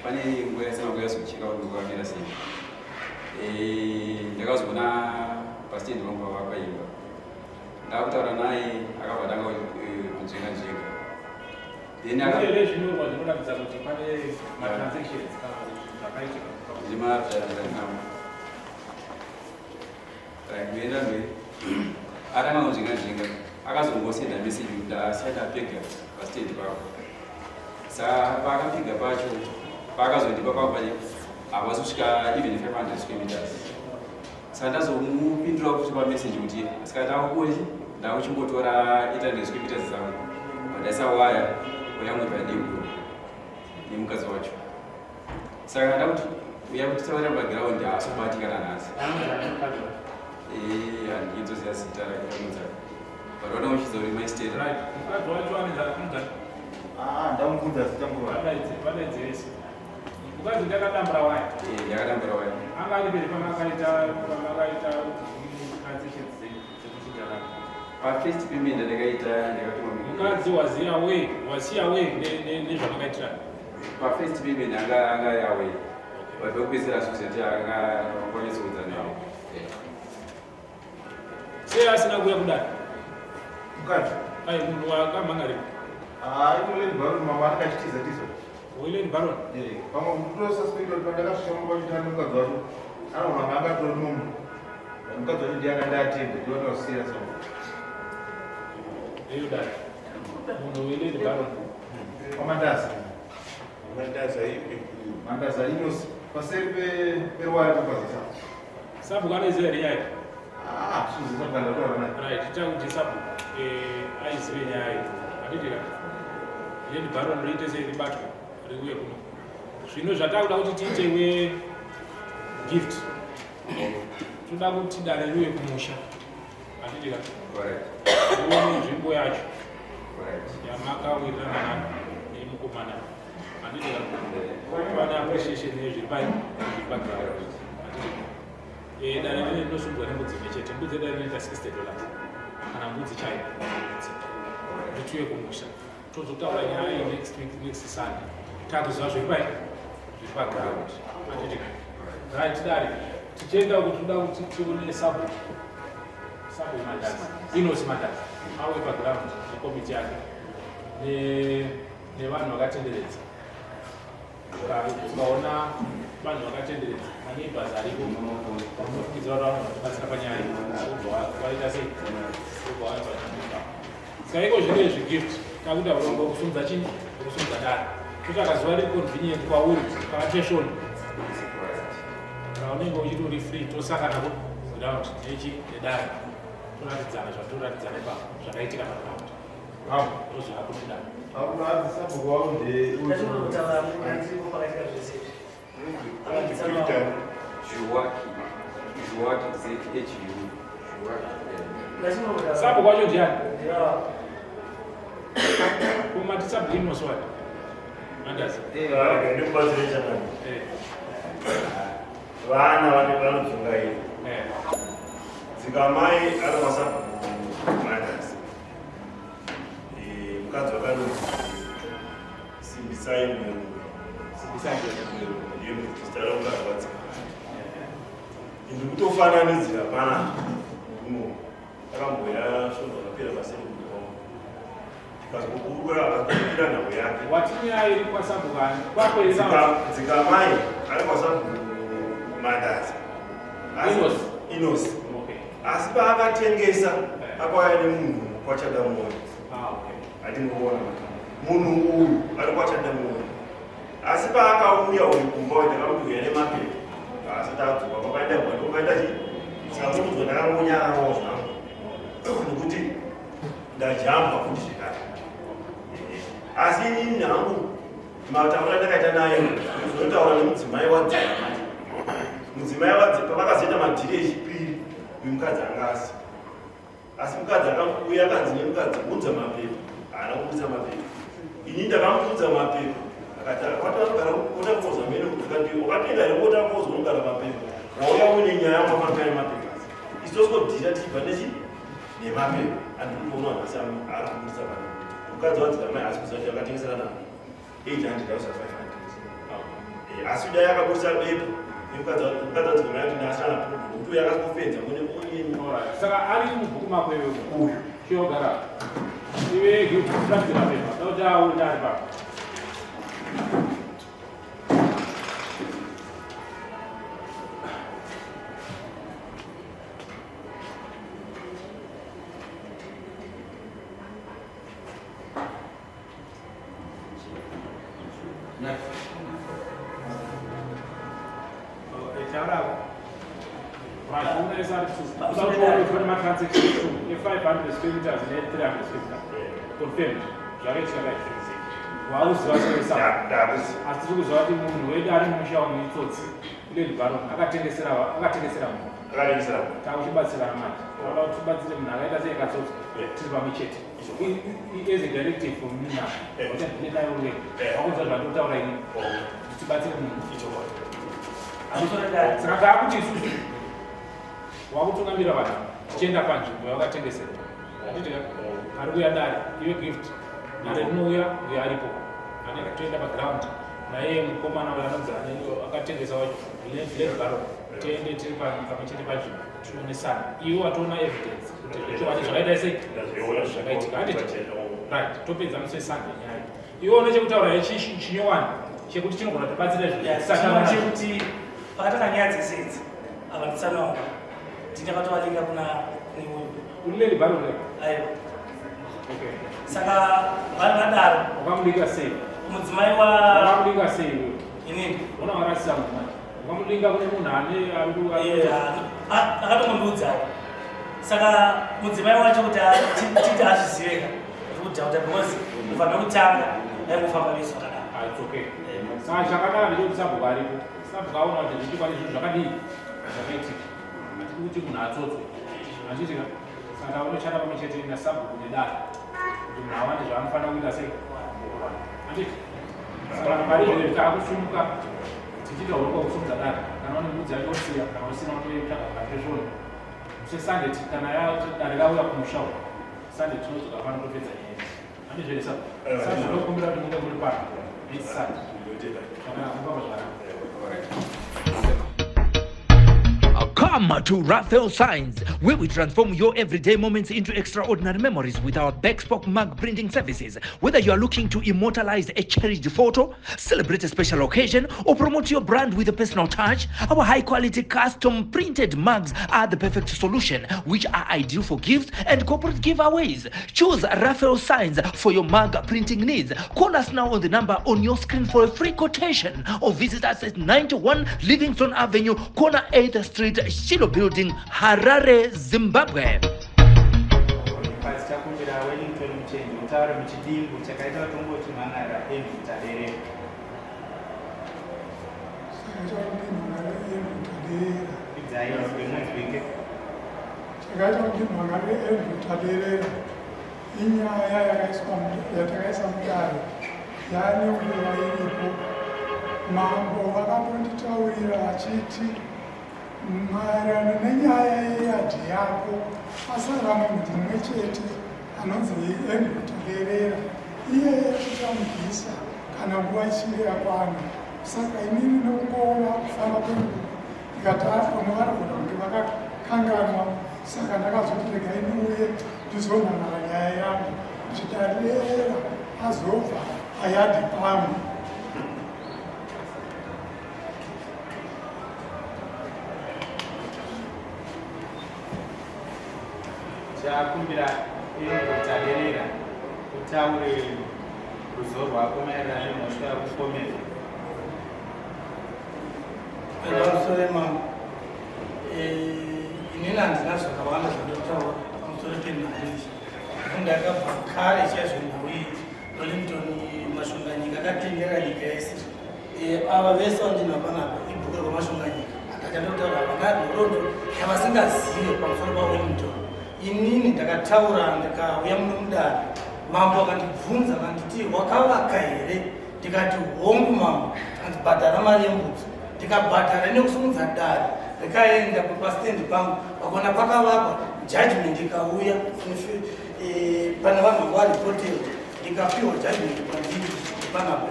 pane nguva yasema kuyazochika kundokamira sei ndakazoona pasitendi vangu vakaimba ndakutaura naye akabva tanga kunzvenga nzvenga then zvinyorwa zvinoratidza kuti pane matransactions zvakaitika kuenda mberi atanga kunzvenga nzvenga akazongosenda meseji kuti asati apega pasitendi pavo saka paakapfiga pacho paakazondipa papane havasi kusvika even 500 square meters saka ndazomupindura kuti pameseji kuti asikati akukoti ndakuchimbotora 800 square meters zangu vandaisa waya uyamwe padego nemukadzi wacho saka ndakuti uya kutitaurira pagiraundi haasobatikana nhasi handizoziva zita rakeanodza but vana uchiza uri maistate ndamubvunza zita vadaidzi mukadzi ndakadambura waya ndakadambura waya anga ari mberi pamakaita transactions dzekuchigara pafirst payment ndakaita ndakatuma mukadzi wasiya we nezvamakaitira pafirst payment anga yawe but dokupedzisira society akakwanisa nawo sei asina kuya kudai mukadzi ai munhu wakamhangarira imoleni baron mama akachitiza tizo oileni baron pamwe mutosaspekta kuti pandakasvika mukachitana mukadzi wacho anogamba akatora mumwe munhu mukadzi wacho ndiye akandaatenda ndiona usiya so eyodai munhu oileni baron pamandaza mandaza inosi paseri peruware pepazisa sabhuku anoiziva here nyaya zvizivakandatoranaye titakuti sabhuku aizive nyaya iyi handitika ileni baron riite sei ribatwa riuye kuno zvino zvatakuda kuti tiite wegift toda kuti dare riuye kumusha handitika uone nzvimbo yacho yamakawirirana nayo nemukomana handitika pane appreciation nezviri pagiraundi dare rine rinosungwa nemudzimbe chete mbudzi dare rinoita $60 kana mbudzi chayo rituye kumusha tozotaura nyaya next Sunday takuziva zviri pagiraundi handitika right dare tichienda kuti toda kuti tione sabu mandazi inosi mandazi auye pagiraundi nekomiti yake nevanhu vakatenderedza ukaona vanhu vakatenderedza maneighbors aripo vanofukidza kuti vanobatsira panyaya vaita sei saka iko zvino izvi gift takuita kuromba kusumudza chini kusumudza dare totsvaka zuva riri convenient kwauri pakateshoni raunenge uchiti uri free tosakana kugiraundi nechi nedare toratidzana zvatoratidzana ipapo zvakaitika pagiraundi tozvakakutidana sabhuku wavo sabhuku wacho ndiani kumati sabhuku inoswati mandazi vana vanodzungaira dzikamai ari masabhuku mandazi mukadzi wakanonzi simbisai mweru ndiyo zita romukadzi watsika ndikutofananidzira pana uno akamboya svonhu vakapera paseri kutomo tikazokukura akatokira nhamo yake watinyaya iri kwasabhukani kwakweza dzikamai ari kwasabhuku mandazi inosi asi paakatengesa akauya nemunhu kwachada mwoyo atingoona munhu uyu ari kwachada mwoyo asi paakauya uyu kumba uyu ndakamutuya nemapepa asati adzoka pakaenda mwendo ukaita chii saka mutudzwa ndakangonyarawo zvangu nekuti ndajamba kuti zvikari asi inini hangu mataura ndakaita naye zotaura nemudzimai wadzimai mudzimai wadzimai pavakazoita madhiri echipiri uyu mukadzi anga asi mukadzi akauya akanzi nemukadzi unza mapepa haana kubudisa mapepa ini ndakamubudza mapepa akati watakugara wotakoza mene kuti wakapinda here wotakoza unogara mapepa wauya une nyaya yamafarika nemapepa isitoskodhira tichibva nechi nemapepa andikuona nhasi ari kubudisa mapepa mukadzi wadzimai asi kuziva kuti akatengesera navo 800,500 Asida yakabusa bepo. Ukadza kuti mwana ndasana kuti yakazofedza mune onini. Saka ali mubhuku mako iwe uyu chiyogara. Iwe gikufuratira pepa. Dauti awo ndari pa. Confirmed. Asi kuzoti munhu wedu ari mumusha muitsotsi ile baro akatengesera munhu takuchibatsira manje tinoda kuti tibatsire munhu akaita seakatsotsi tiri pamwe chete is a directive from me now kuti ndinendayo ure wakuza zvandotaura ini tibatsire munhu saka taakuti isusu wakutungamira vanhu tichienda panzvimbo yavakatengesera atiti ari kuya dare iwe gift nare rinouya uyo aripo anenge toenda paground naye mukomana waanonzi akatengesa wacho lebaro tiende tiri pamwe chete panzvimbo tionesana iwe watoona evidence kuti zvichokwadi zvakaita sei zvakaitika anditi right topedza musi wesunday nyaya iwe une chekutaura chinyowani chekuti chinogona kubatsira chekuti pakataka nyaya dzesedzi ava ndisanawo ndinakatovalinga kuna ulileli baro aiwa saka vanhu vadaro wakamudinga sei mudzimai wakamudinga sei iwe inini ona warasisa mudzimai wakamudinga kune munhu ane akatongondiudzawo saka mudzimai wacho kuti titi azviziveka kudhauta because ufanira kutanga aingofamba vese vakadaro okay saka chakanaka ndechekuti sabhuku aripo sabhuku aona kuti zvichikwadi zvinhu zvakadii zvakaitika hatidi kuti munhu atsotswe achitika saka unoshanda pamwe chete nasabhuku nedare kuti munhu awane zvaanofanira kuita sei anditi saka mari izvozvo taakusumuka tichiita urongwa kusumudza dare kana une mbudzi yacho osiya kana usina utoitsvaga papeshoni sesande kana dare rauya kumushawo sande tinodzoka pano topedza nyaya andizvere sabhuku saka zvinokumbira kuti munge muri pano nesande kana mupapa zvakanaka. Come to Raphael Signs, where we transform your everyday moments into extraordinary memories with our bespoke mug printing services. Whether you are looking to immortalize a cherished photo, celebrate a special occasion, or promote your brand with a personal touch, our high-quality custom printed mugs are the perfect solution, which are ideal for gifts and corporate giveaways. Choose Raphael Signs for your mug printing needs. Call us now on the number on your screen for a free quotation, or visit us at 91 Livingston Avenue, corner 8th Street, Shilo Building, Harare, Zimbabwe. maererano nenyaya yeyadhi yako asarama munhu mumwe chete anonzi Andrew iye kutamubvisa kana nguva ichinge yakwana. Saka inini nokungora kufamba kwenguva ndikati vamwe vanogona kuti vakakanganwa, saka ndakazoti regai ndiuye ndizonhanhara nyaya yangu kuti Darera azobva payadhi pangu. chakumbira Darera utaure ruzivo rwako maererano nemhosva yakukomera. pamusoro mangu inini handina zvakawanda zvandotaura pamusoro penhau izvi. Ndakabva kare chaizvo nhau iyi Wellington mashonganyika akatengera nyika yese. Ava vese vandinwa panapa ibhuku remashonganyika akachandotaura vana nhoroondo yavasingazive pamusoro paWellington. Inini ndakataura ndikauya muno mudare, mambo akandibvunza akanditi wakavaka here? Ndikati hongu mambo. Akandibhadhara mari yembudzi, ndikabhadhara nekusumudza dare, ndikaenda pastendi pangu vakaona pakavakwa, judgment ikauya pane vanhu varipotera, ndikapiwa judgment pandiri panapa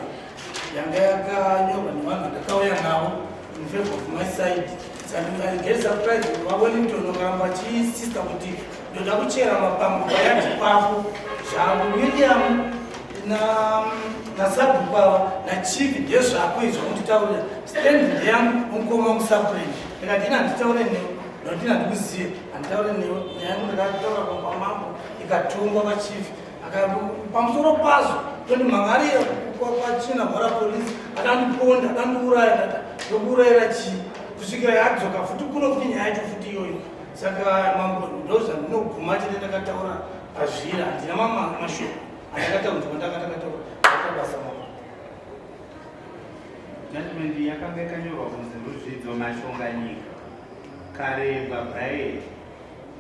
yanga yakanyorwa nevanhu vakauya navo in favor of my side. I get surprised vaWellington vakaramba vachisista kuti ndoda kuchera mapambo payati papo zvavo William nasabhuku ava nachief ndezvako izvo munditaurira stand yangu mukoma musapureni ndikati handitaure newe nokuti handikuzive handitaure newe nyangu ndakataura pambamambo ikatongwa pachief pamusoro pazvo tondimhangarira kwachina mhora polisi akandiponda akandiuraya ndokuurayira chii kusvikira yadzoka futi kuno kuti nyaya yacho futi iyoyo saka mambo ndo zvandinoguma chete ndakataura pazvira handina mashoko andakataunzwa ndakatakataura akabasa mambo judgment yakanga yakanyorwa kunzi Ruzvidzo Mashonganyika Karemba Brian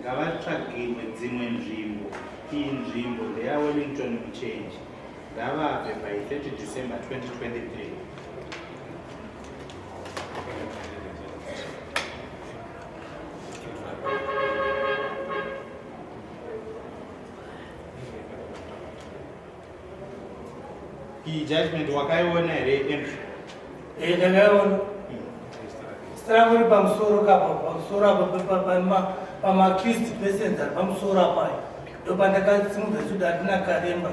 ngavatsvagirwe dzimwe nzvimbo. Iyi nzvimbo ndeyaWellington Muchenji ngavabve by 30 December 2023. Iyi judgment wakaiona here Andrew? Ndakaiona. Stranguri pamusoro kapa pamusoro apa pama-accused persons ari pamusoro apayo ndopandakasimudza kuti hatina Karemba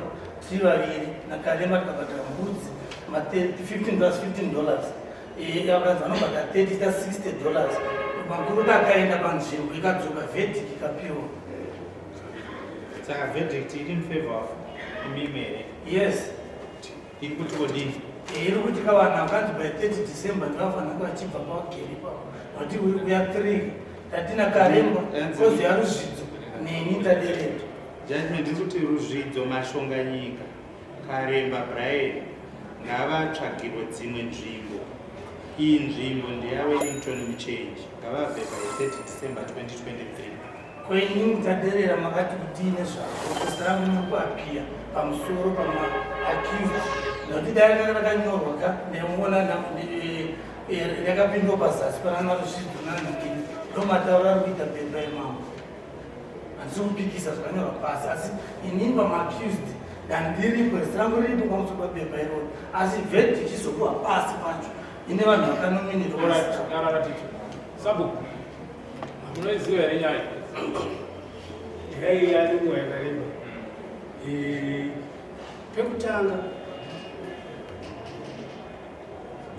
tiri vaviri naKaremba tikabhadhara mbudzi $15 plus $15 akanzi anobhadhara $30 ta $60 makuru takaenda panzvimbo ikadzoka verdict ikapiwa. Saka verdict iri in favor of imimi here? Yes. Iri kuti kodini? Iri kuti kavanhu vakanzi by 30 December ndavafanira vachibva pavagere ipapo nokuti we are 3 tatina Karemba kozi yaRuzvidzo neni ndaderera. Judgment iri kuti Ruzvidzo Mashonganyika Karemba Brian ngavatsvagirwe dzimwe nzvimbo. Iyi nzvimbo ndeyaWellington Muchenji ngavabve by 30 December 2023. Kwenini taderera makati kutine zvako kusaranga nokuapia pamusoro pama-accused nokuti dai rakanyorwa ka nemuona rakapindwa pazasi panana Ruzvidzo nanakini ndomataura ari kuita pepa yemambo. Handisi kupikisa zvakanyorwa pasi asi inini pama-accused dandiripo zirangu riripo pamusoro papepa iroro asi verdict ichizopiwa pasi pacho ine vanhu vakanominirwa. Sabhuku munoiziva here nyaya ndakaiyaninguva yakareba. Pekutanga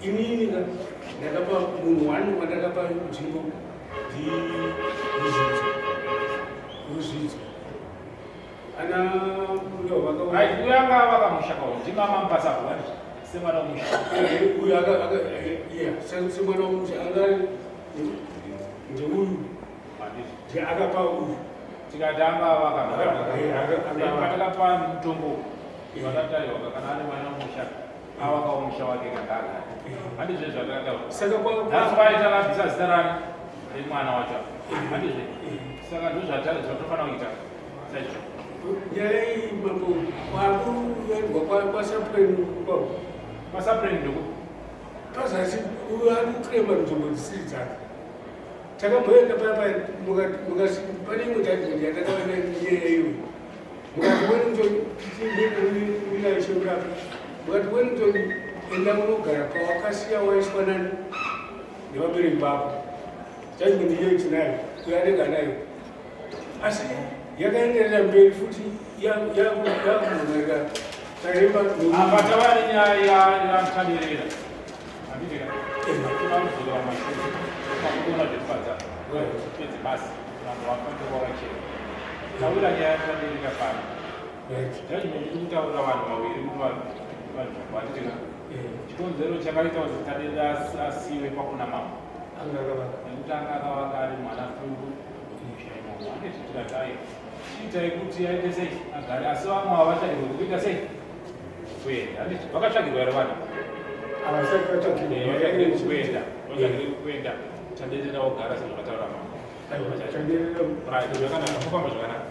inini ndakapa munhu wani wandakapa nzvimbo Ruzvidzo ana uyanga vakamushaka ndimamambasabhu semwana womusha semwana womusha angari ndeuyu akapa uyu tikati anga vatakapa mutombo vakatariwa kana ane mwana womusha avakawo musha wake kandagara handizve zvakataura vaita kabvisa zita rani remwana wacho handizve saka ndo zvatofana kuita saizvo nyaya iyi mambo kwakuendwa kwasapureni masapureni ndoku pazasi ari kurema nzvimbo dzisiri dzake takamboenda papa pane imwe judgment yandakaona iyeyo mukati Wellington mukati Wellington enda munogara pawakasiya waiswa nani nevabereki vako judgment iyoyo tinayo kuyanenga nayo asi yakaenderera mberi futi yakumonera Karemba apa tava nenyaya yamutadirira handizvika kunamuzoa mashure pakuona zvekupadza pedzi basi vanhu vafanirwakachena taura nyaya yamutadirira pano judgment iri kutaurira vanhu vaviri vanhuvatitenga chikonzero chakaita kuti tadirira asiwe pakuna mambo nekuti anga akavaka ari mwana furu mushaimomo anezvitira tayo chiitai kuti aite sei agare asi vamwe havachadirwe kuita sei kuenda handiti vakatsvagirwa here vanhu kuenda kuenda taderera ogara sezvakataura mambo zvakanaka kufamba zvakanaka.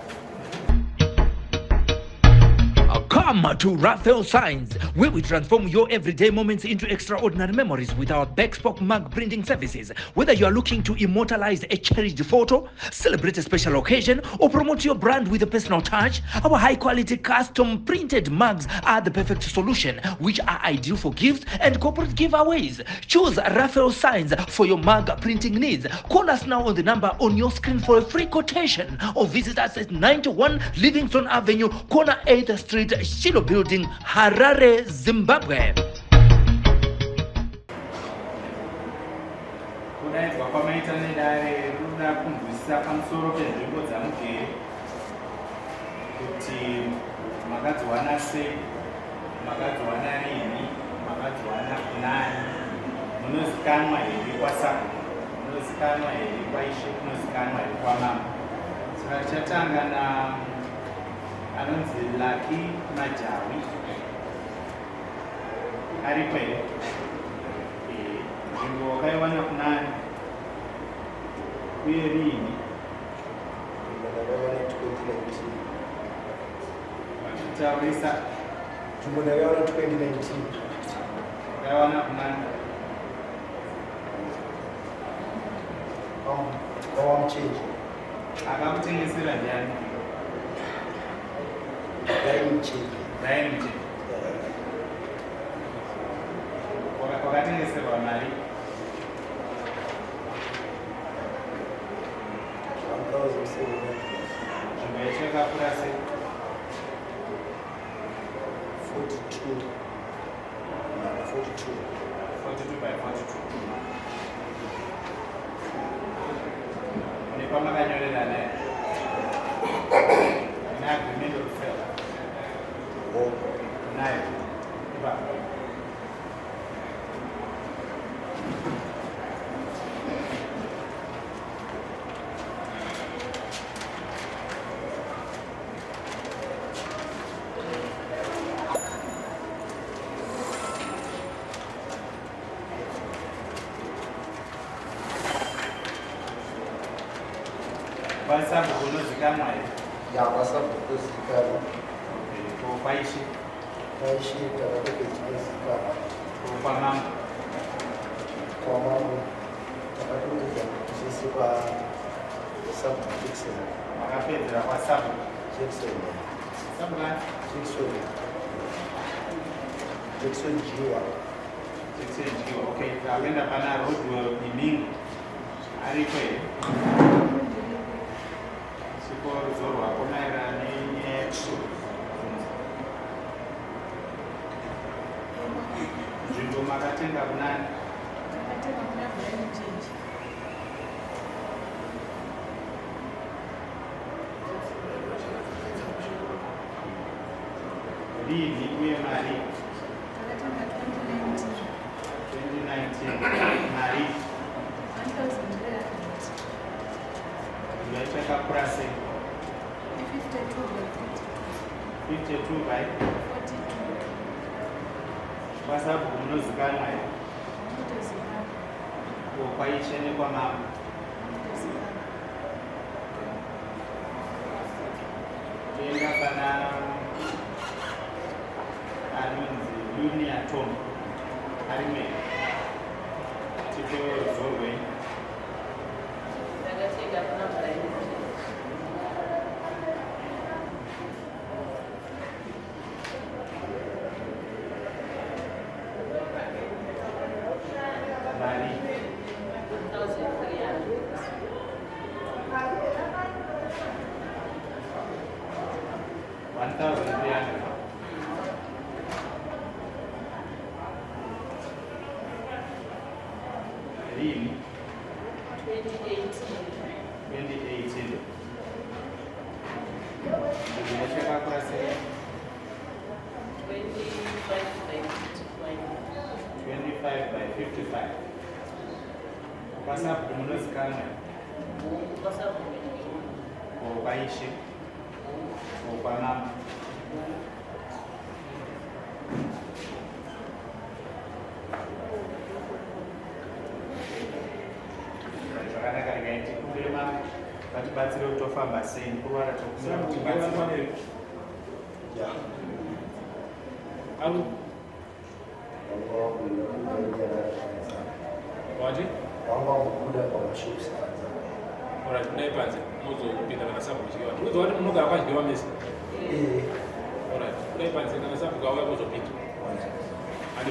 Come to Raphael Signs, where we transform your everyday moments into extraordinary memories with our Backspoke mug printing services. Whether you are looking to immortalize a cherished photo, celebrate a special occasion, or promote your brand with a personal touch, our high-quality custom printed mugs are the perfect solution, which are ideal for gifts and corporate giveaways. Choose Raphael Signs for your mug printing needs. Call us now on the number on your screen for a free quotation, or visit us at 91 Livingston Avenue, corner 8th Street, Shilo Building, Harare, Zimbabwe. Kudaidzwa kwamaita nedare ruda kunzwisisa pamusoro penzvimbo dzamugere kuti makadziwana sei, makadziwana rini, makadziwana kunani, munozikanwa here kwaSabu, munozikanwa here kwaIshe, munozikanwa here kwaMama. Saka tichatanga na anonzi Lucky Majawi aripo here. Nzvimbo wakaiwana kunani uye rini? Vachitaurisa nzvimbo ndakaiwana 2019. wakaiwana kunani? Wawamuchinji Akakutengesera ndiani? Brian Muchinji. Brian Muchinji. Wakatengeserwa mari? 1,700. Nzvimbo yacho yakakura sei? 42 by 42. Nepamakanyorera naye? Ine agreement of sale? Nayo? Ipapo? kwaSabu kunozikanwa here? yakwaSabu kunozikanwa. Ko kwaIshe? kwaIshe takatopedza kuzikanwa. Ko kwaMama? kwaMama takatopedza zvese kwaSabu Jackson. Makapedzera kwaSabu Jackson. Sabu kani? Jackson Jiwa. Okay, takuenda pana Roadwell Imingu aripo here? Sipo ruzo rwako maererano nenyaya yakushuva nzvimbo makatenga kunani? Rini uye mari? 2019. Mari? 1,000. Nzvimbo yacho yakakura sei? 52 by 42. kwaSabu munozikanwa here? Ko kwaIshe nekwaMama? Toenda pana anonzi Lunia Tom arime tipo ruzo rwenyu? Mari? 1,300. Rini? 2018. Nzvimbo yacho yakakura sei? 25 by 55. kwaSabu munozikanwa here? Ko kwaIshe? Ko kwaMama? Zvakanaka rikaiti kurema vatibatsire kutofamba sei kurwara tokumira kutibatsira. Alo. Waje? Alright, unaipanze. Mozo kupita kana sabu kuchikiwa. Uzo wati munoga akwachikiwa mesi. Alright, unaipanze kana sabu kwa wewe kuzopita. Hadi